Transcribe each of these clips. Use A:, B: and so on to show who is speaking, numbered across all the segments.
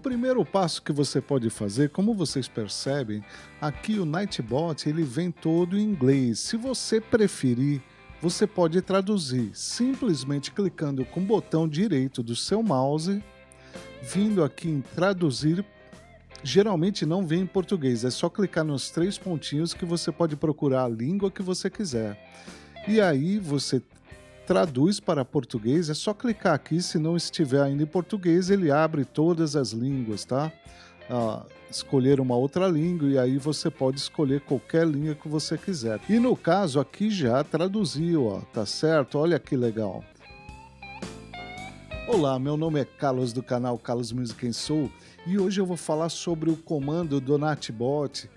A: O primeiro passo que você pode fazer, como vocês percebem, aqui o Nightbot ele vem todo em inglês. Se você preferir, você pode traduzir simplesmente clicando com o botão direito do seu mouse, vindo aqui em traduzir. Geralmente não vem em português, é só clicar nos 3 pontinhos que você pode procurar a língua que você quiser. E aí você traduz para português, é só clicar aqui, se não estiver ainda em português, ele abre todas as línguas, tá? Escolher uma outra língua e aí você pode escolher qualquer língua que você quiser. E no caso aqui já traduziu, ó, tá certo? Olha que legal. Olá, meu nome é Carlos do canal Carlos Music and Soul e hoje eu vou falar sobre o comando do Nightbot,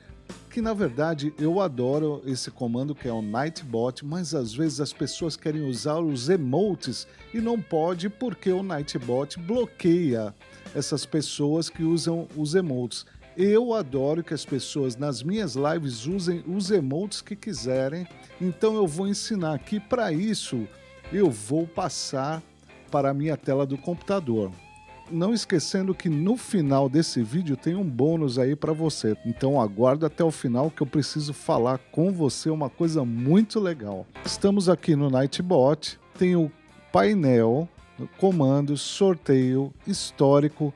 A: que na verdade eu adoro esse comando que é o Nightbot, mas às vezes as pessoas querem usar os emotes e não pode porque o Nightbot bloqueia essas pessoas que usam os emotes. Eu adoro que as pessoas nas minhas lives usem os emotes que quiserem, então eu vou ensinar aqui. Para isso eu vou passar para a minha tela do computador. Não esquecendo que no final desse vídeo tem um bônus aí para você. Então aguarda até o final que eu preciso falar com você uma coisa muito legal. Estamos aqui no Nightbot, tem o painel, comandos, sorteio, histórico,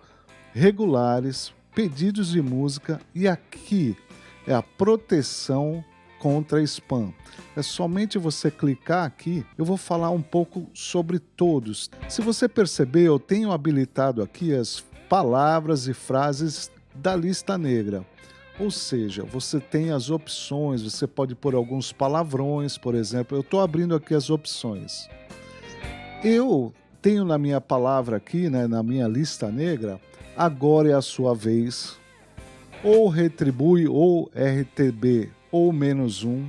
A: regulares, pedidos de música e aqui é a proteção contra spam. É somente você clicar aqui, eu vou falar um pouco sobre todos. Se você perceber, eu tenho habilitado aqui as palavras e frases da lista negra. Ou seja, você tem as opções, você pode pôr alguns palavrões, por exemplo. Eu estou abrindo aqui as opções. Eu tenho na minha palavra aqui, né, na minha lista negra, agora é a sua vez, ou retribui, ou RTB, ou -1,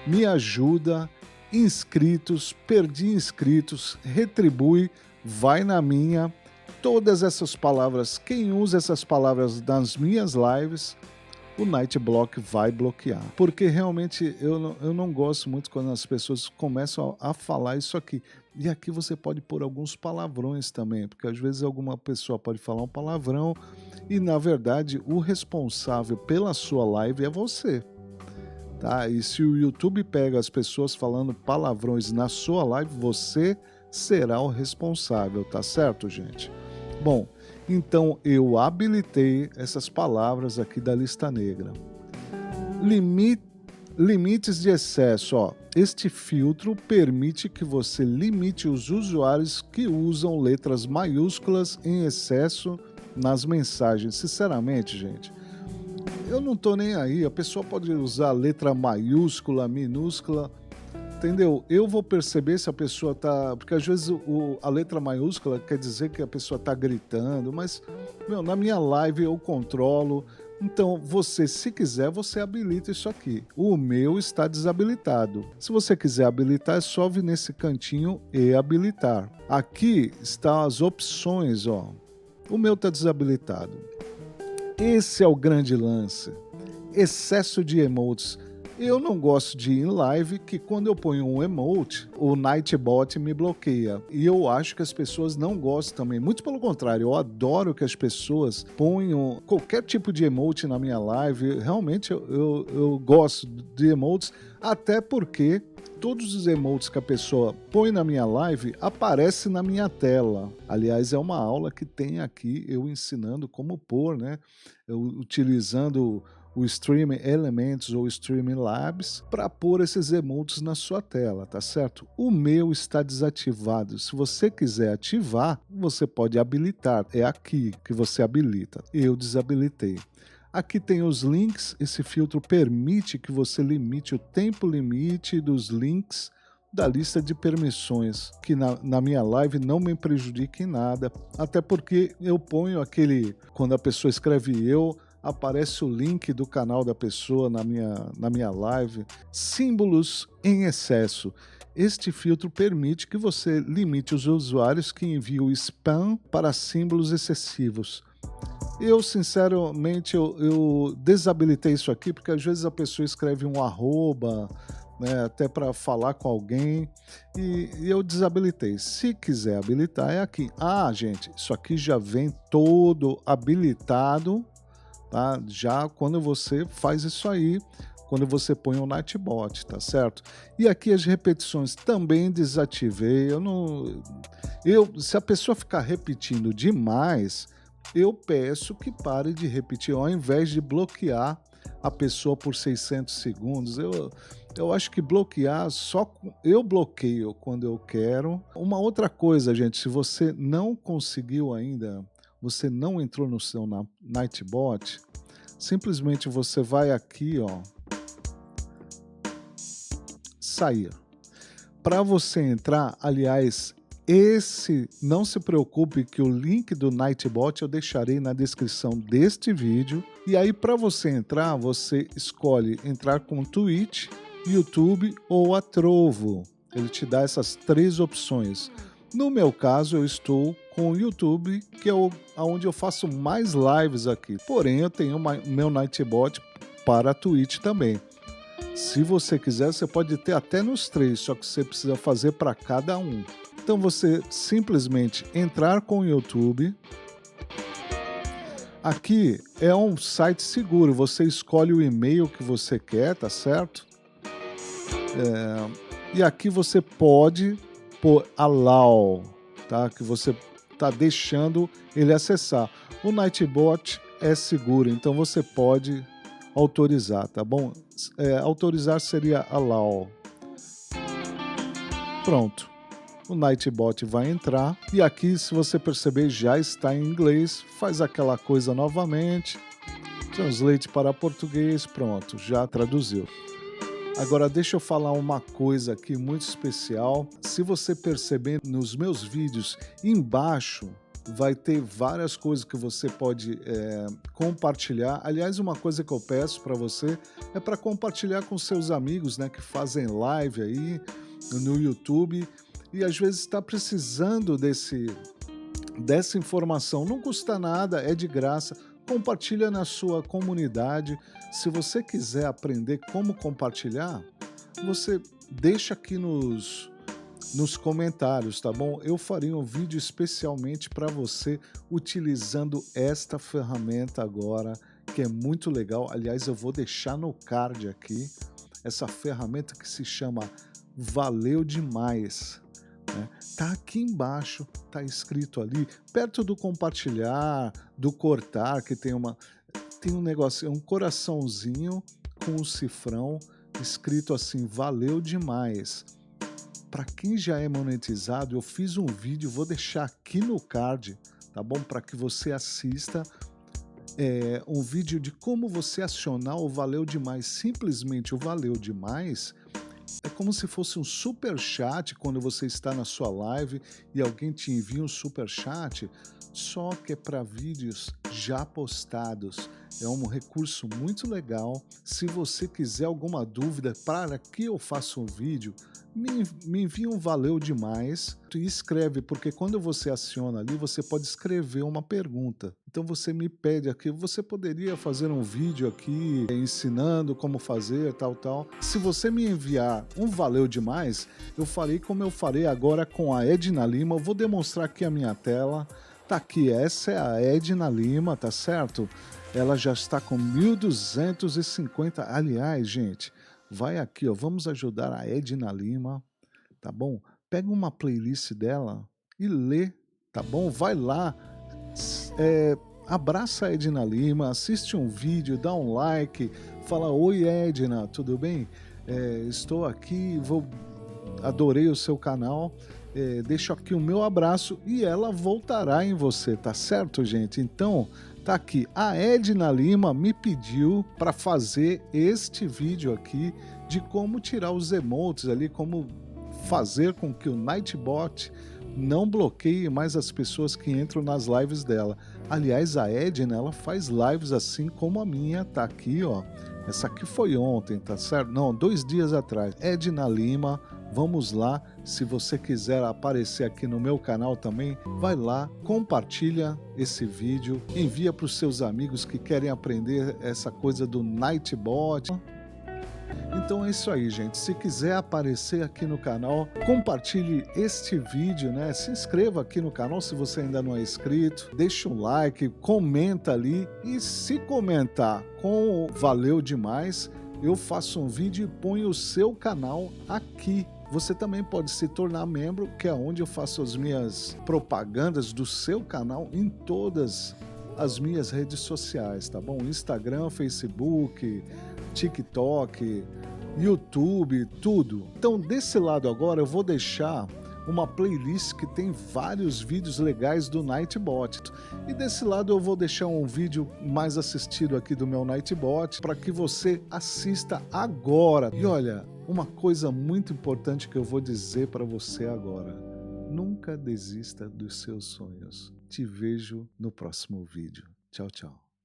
A: me ajuda, inscritos, perdi inscritos, retribui, vai na minha, todas essas palavras, quem usa essas palavras nas minhas lives, o Nightblock vai bloquear. Porque realmente eu não gosto muito quando as pessoas começam a falar isso aqui. E aqui você pode pôr alguns palavrões também, porque às vezes alguma pessoa pode falar um palavrão e na verdade o responsável pela sua live é você. Tá? E se o YouTube pega as pessoas falando palavrões na sua live, você será o responsável, tá certo, gente? Bom, então eu habilitei essas palavras aqui da lista negra. Limites de excesso, ó. Este filtro permite que você limite os usuários que usam letras maiúsculas em excesso nas mensagens. Sinceramente, gente, eu não tô nem aí, a pessoa pode usar letra maiúscula, minúscula, entendeu? Eu vou perceber se a pessoa tá... Porque às vezes a letra maiúscula quer dizer que a pessoa tá gritando, mas, meu, na minha live eu controlo. Então, você, se quiser, você habilita isso aqui. O meu está desabilitado. Se você quiser habilitar, é só vir nesse cantinho e habilitar. Aqui estão as opções, ó. O meu está desabilitado. Esse é o grande lance, excesso de emotes. Eu não gosto de ir em live que quando eu ponho um emote, o Nightbot me bloqueia. E eu acho que as pessoas não gostam também. Muito pelo contrário, eu adoro que as pessoas ponham qualquer tipo de emote na minha live. Realmente eu gosto de emotes, até porque todos os emotes que a pessoa põe na minha live aparecem na minha tela. Aliás, é uma aula que tem aqui eu ensinando como pôr, né? Utilizando o Stream Elements ou Stream Labs para pôr esses emotes na sua tela, tá certo? O meu está desativado. Se você quiser ativar, você pode habilitar. É aqui que você habilita. Eu desabilitei. Aqui tem os links, esse filtro permite que você limite o tempo limite dos links da lista de permissões, que na minha live não me prejudique em nada, até porque eu ponho aquele, quando a pessoa escreve aparece o link do canal da pessoa na minha live. Símbolos em excesso. Este filtro permite que você limite os usuários que enviam spam para símbolos excessivos. Eu, sinceramente, eu desabilitei isso aqui, porque às vezes a pessoa escreve um arroba, né, até para falar com alguém, e eu desabilitei. Se quiser habilitar, é aqui. Ah, gente, isso aqui já vem todo habilitado, tá? Já quando você faz isso aí, quando você põe o Nightbot, tá certo? E aqui as repetições também desativei. Se a pessoa ficar repetindo demais, eu peço que pare de repetir, ao invés de bloquear a pessoa por 600 segundos. Eu acho que bloquear, eu bloqueio quando eu quero. Uma outra coisa, gente, se você não conseguiu ainda, você não entrou no seu Nightbot, simplesmente você vai aqui, ó, sair. Para você entrar, aliás, não se preocupe que o link do Nightbot eu deixarei na descrição deste vídeo. E aí para você entrar, você escolhe entrar com Twitch, YouTube ou a Trovo. Ele te dá essas 3 opções. No meu caso, eu estou com o YouTube, que é onde eu faço mais lives aqui. Porém, eu tenho meu Nightbot para a Twitch também. Se você quiser, você pode ter até nos 3, só que você precisa fazer para cada um. Então você simplesmente entrar com o YouTube. Aqui é um site seguro, você escolhe o e-mail que você quer, tá certo? E aqui você pode pôr allow, tá? Que você tá deixando ele acessar. O Nightbot é seguro, então você pode autorizar, tá bom? Autorizar seria allow. Pronto. O Nightbot vai entrar e aqui, se você perceber, já está em inglês. Faz aquela coisa novamente, translate para português, pronto, já traduziu. Agora deixa eu falar uma coisa aqui muito especial. Se você perceber nos meus vídeos, embaixo vai ter várias coisas que você pode compartilhar. Aliás, uma coisa que eu peço para você é para compartilhar com seus amigos, né, que fazem live aí no YouTube. E às vezes está precisando dessa informação. Não custa nada, é de graça. Compartilha na sua comunidade. Se você quiser aprender como compartilhar, você deixa aqui nos comentários, tá bom? Eu faria um vídeo especialmente para você utilizando esta ferramenta agora, que é muito legal. Aliás, eu vou deixar no card aqui essa ferramenta que se chama Valeu Demais. Tá aqui embaixo, tá escrito ali, perto do compartilhar, do cortar, que tem um negócio, um coraçãozinho com um cifrão escrito assim, valeu demais. Para quem já é monetizado, eu fiz um vídeo, vou deixar aqui no card, tá bom? Para que você assista um vídeo de como você acionar o valeu demais. Simplesmente o valeu demais é como se fosse um super chat quando você está na sua live e alguém te envia um super chat, só que é para vídeos já postados. É um recurso muito legal. Se você quiser alguma dúvida para que eu faça um vídeo, me envia um valeu demais e escreve, porque quando você aciona ali, você pode escrever uma pergunta. Então você me pede aqui, você poderia fazer um vídeo aqui ensinando como fazer, tal. Se você me enviar um valeu demais, eu farei como eu farei agora com a Edna Lima. Eu vou demonstrar aqui a minha tela. Tá aqui, essa é a Edna Lima, tá certo? Ela já está com 1.250. Aliás, gente, vai aqui, ó, vamos ajudar a Edna Lima, tá bom? Pega uma playlist dela e lê, tá bom? Vai lá, abraça a Edna Lima, assiste um vídeo, dá um like, fala, oi Edna, tudo bem? Estou aqui, adorei o seu canal, deixo aqui o meu abraço e ela voltará em você, tá certo, gente? Então, tá aqui, a Edna Lima me pediu para fazer este vídeo aqui de como tirar os emotes ali, como fazer com que o Nightbot não bloqueie mais as pessoas que entram nas lives dela. Aliás, a Edna, ela faz lives assim como a minha, tá aqui, ó. Essa aqui foi ontem, tá certo? Não, 2 dias atrás. Edna Lima, vamos lá. Se você quiser aparecer aqui no meu canal também, vai lá, compartilha esse vídeo, envia para os seus amigos que querem aprender essa coisa do Nightbot. Então é isso aí, gente. Se quiser aparecer aqui no canal, compartilhe este vídeo, né? Se inscreva aqui no canal se você ainda não é inscrito, deixa um like, comenta ali e se comentar com valeu demais, eu faço um vídeo e ponho o seu canal aqui. Você também pode se tornar membro, que é onde eu faço as minhas propagandas do seu canal em todas as minhas redes sociais, tá bom? Instagram, Facebook, TikTok, YouTube, tudo. Então, desse lado agora eu vou deixar uma playlist que tem vários vídeos legais do Nightbot. E desse lado eu vou deixar um vídeo mais assistido aqui do meu Nightbot para que você assista agora. E olha, uma coisa muito importante que eu vou dizer para você agora: nunca desista dos seus sonhos. Te vejo no próximo vídeo. Tchau, tchau.